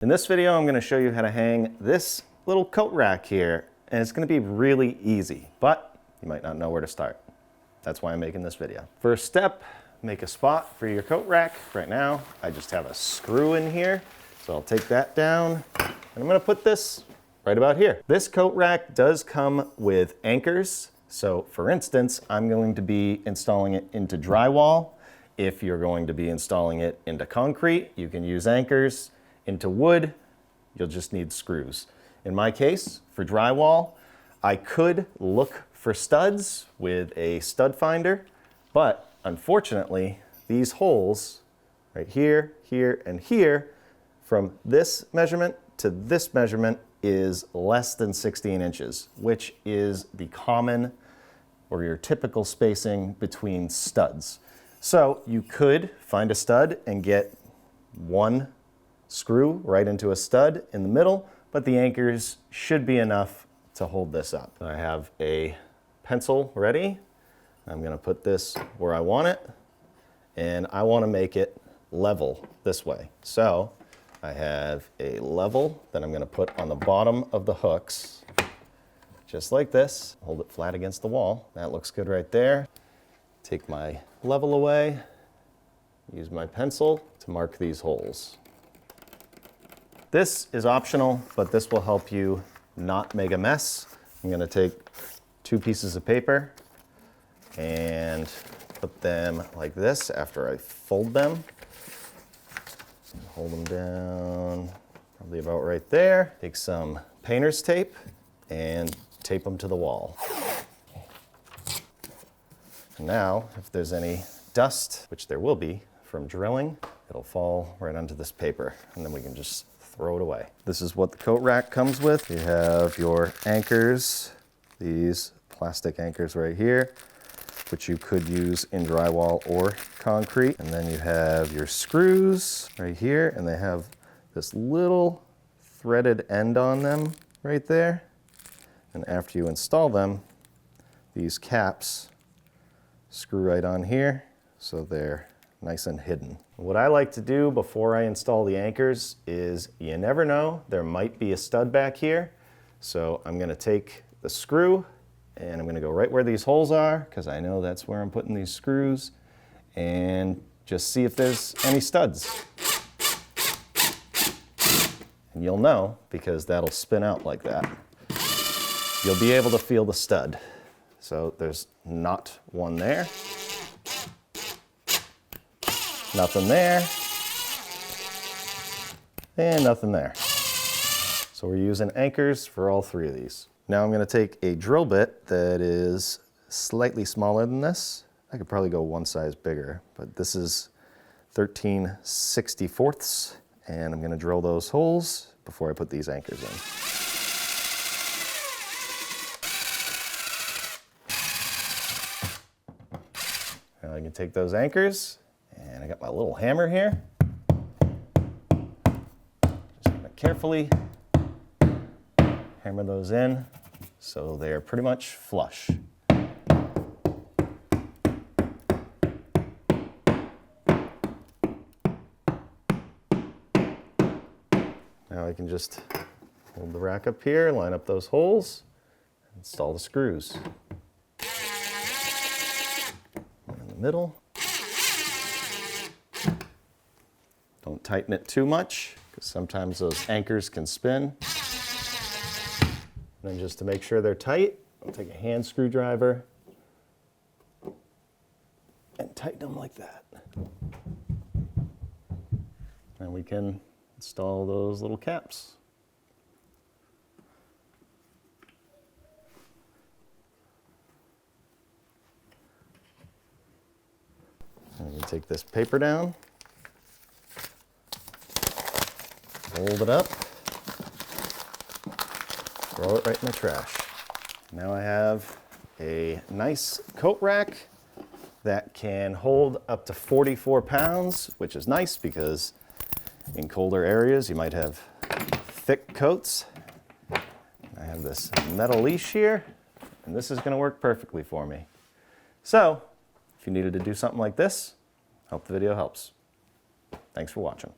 In this video, I'm going to show you how to hang this little coat rack here, and it's going to be really easy, but you might not know where to start. That's why I'm making this video. First step, make a spot for your coat rack. Right now, I just have a screw in here, so I'll take that down, and I'm going to put this right about here. This coat rack does come with anchors, so for instance, I'm going to be installing it into drywall. If you're going to be installing it into concrete, you can use anchors. Into wood, you'll just need screws. In my case, for drywall, I could look for studs with a stud finder, but unfortunately, these holes right here, here, and here, from this measurement to this measurement is less than 16 inches, which is the common or your typical spacing between studs. So you could find a stud and get one screw right into a stud in the middle, but the anchors should be enough to hold this up. I have a pencil ready. I'm going to put this where I want it, and I want to make it level this way. So I have a level that I'm going to put on the bottom of the hooks, just like this. Hold it flat against the wall. That looks good right there. Take my level away, use my pencil to mark these holes. This is optional, but this will help you not make a mess. I'm going to take two pieces of paper and put them like this after I fold them. And hold them down probably about right there. Take some painter's tape and tape them to the wall. And now, if there's any dust, which there will be from drilling, it'll fall right onto this paper, and then we can just throw it away. This is what the coat rack comes with. You have your anchors, these plastic anchors right here, which you could use in drywall or concrete. And then you have your screws right here, and they have this little threaded end on them right there. And after you install them, these caps screw right on here, so they're nice and hidden. What I like to do before I install the anchors is, you never know, there might be a stud back here. So I'm gonna take the screw and I'm gonna go right where these holes are, because I know that's where I'm putting these screws, and just see if there's any studs. And you'll know, because that'll spin out like that. You'll be able to feel the stud. So there's not one there. Nothing there, and nothing there. So we're using anchors for all three of these. Now I'm going to take a drill bit that is slightly smaller than this. I could probably go one size bigger, but this is 13/64, and I'm going to drill those holes before I put these anchors in. Now I can take those anchors, and I got my little hammer here. Just gonna carefully hammer those in so they're pretty much flush. Now I can just hold the rack up here, line up those holes, and install the screws. One in the middle. Don't tighten it too much, because sometimes those anchors can spin. And then just to make sure they're tight, I'll take a hand screwdriver and tighten them like that. And we can install those little caps. And you take this paper down, fold it up, throw it right in the trash. Now I have a nice coat rack that can hold up to 44 pounds, which is nice because in colder areas you might have thick coats. I have this metal leash here, and this is going to work perfectly for me. So, if you needed to do something like this, hope the video helps. Thanks for watching.